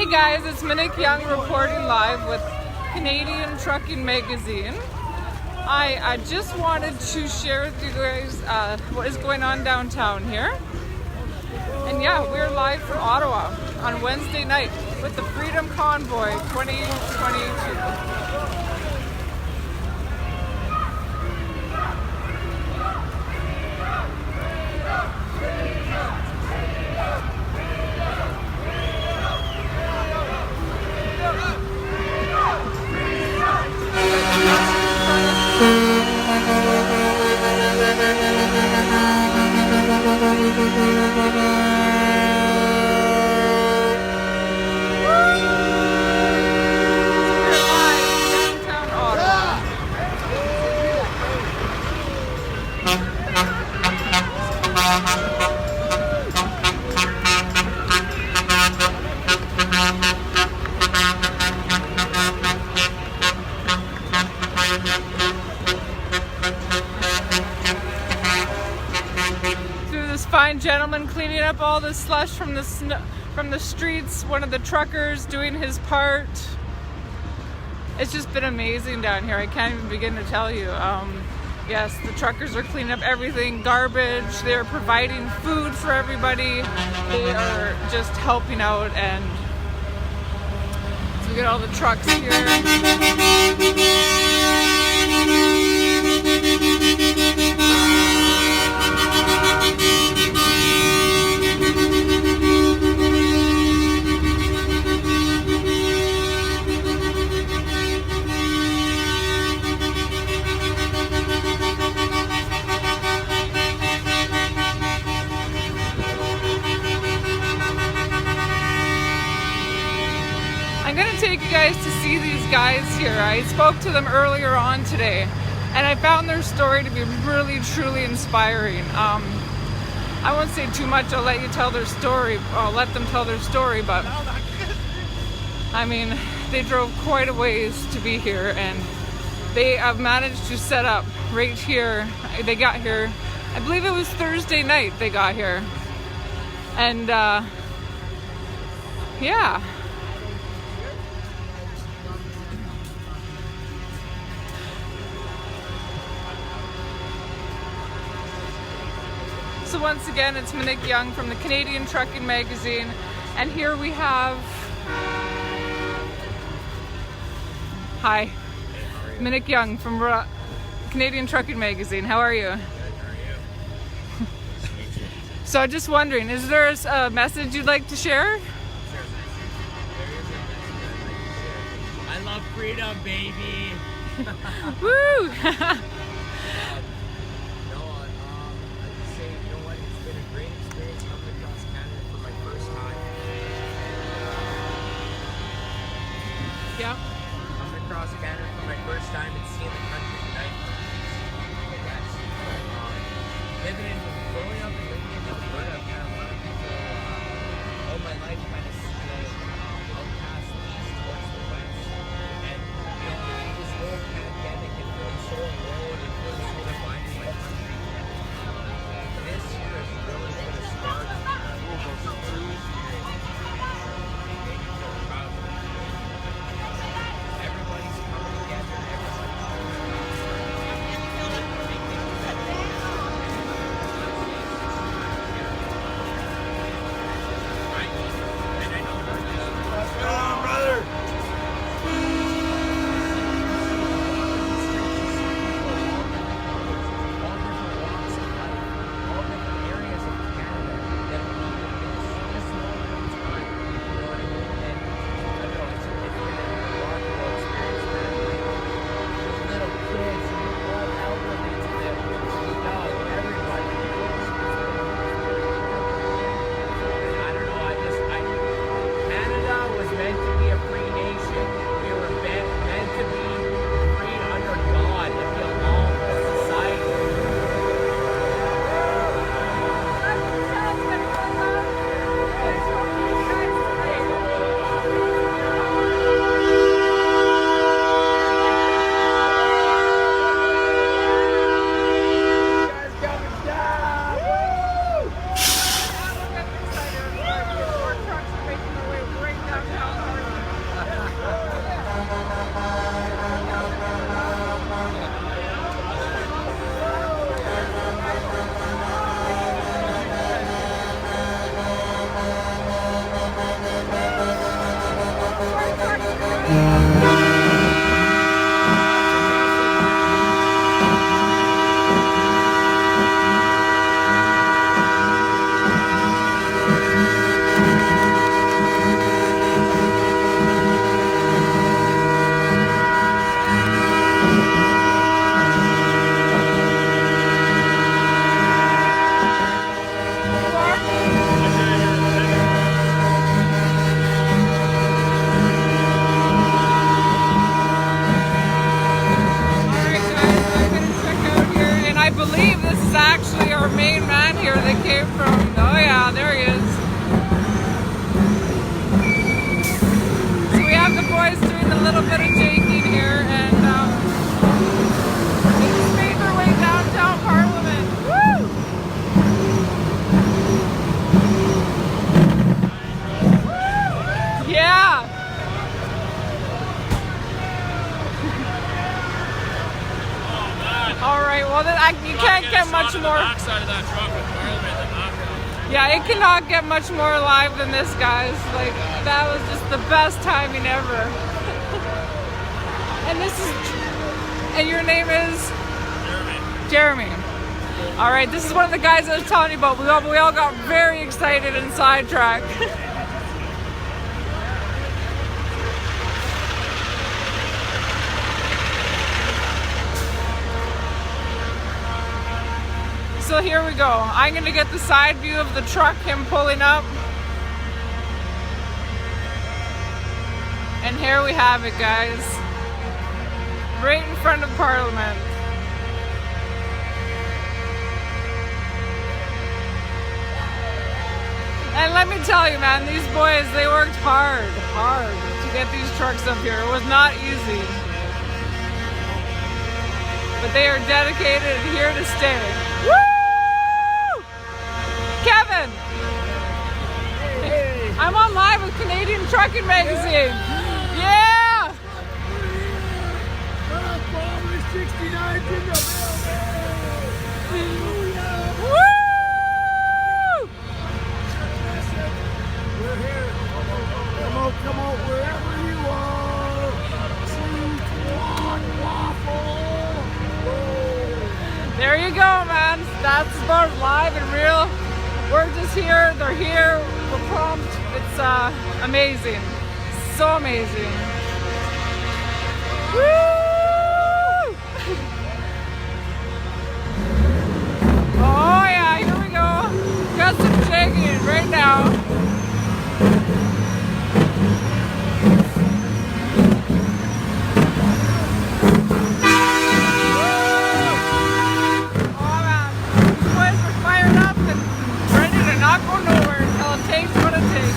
Hey guys, it's Monique Young reporting live with Canadian Trucking Magazine. I just wanted to share with you guys what is going on downtown here. And yeah, we're live from Ottawa on Wednesday night with the Freedom Convoy 2022. Fine gentleman cleaning up all the slush from the streets, one of the truckers doing his part. It's just been amazing down here. I can't even begin to tell you. Yes, the truckers are cleaning up everything, garbage. They're providing food for everybody. They are just helping out, and so we got all the trucks here. I'm going to take you guys to see these guys here. I spoke to them earlier on today, and I found their story to be really, truly inspiring. I won't say too much. I'll let you tell their story. I'll let them tell their story, but I mean, they drove quite a ways to be here, and they have managed to set up right here. They got here, I believe it was Thursday night they got here. And yeah. So once again, it's Monique Young from the Canadian Trucking Magazine, and here we have, hi, Monique Young from Canadian Trucking Magazine. How are you? Good, how are you? So I'm just wondering, is there a message you'd like to share? I love freedom, baby. Woo! Yeah. Coming across Canada for my first time and seeing the country tonight. Growing up and living in Alberta, I've kind of learned all my life kind of outcast east towards the west. And this whole pandemic and feeling so alone and feeling so defined in my country. This year has really put a spark in those true experiences. Made me feel proud of it. Everybody's coming together, everybody's actually our main man here that came from, oh yeah, there he is. So we have the boys doing a little bit of jaking here, and they just made their way downtown Parliament. Woo! Yeah! Alright, well then you can't get much more. Yeah, it cannot get much more live than this, guys. Like, that was just the best timing ever. And this is, and your name is? Jeremy. Alright, this is one of the guys I was telling you about. We all got very excited and sidetracked. So here we go. I'm going to get the side view of the truck, him pulling up. And here we have it, guys. Right in front of Parliament. And let me tell you, man, these boys, they worked hard to get these trucks up here. It was not easy. But they are dedicated and here to stay. Woo! Kevin! Hey. I'm on live with Canadian Trucking Magazine. Yeah! 69 in the Woo! We're here. Come on, wherever you are. Choose one waffle. There you go, man. That's about live and real. We're just here. They're here. We're pumped. It's amazing. So amazing. Woo! Oh yeah, here we go. Got some jigging right now. Go nowhere until it takes what it takes.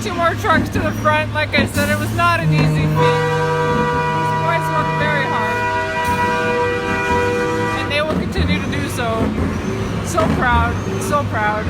Two more trucks to the front. Like I said, it was not an easy feat. These boys worked very hard, and they will continue to do so. So proud, so proud.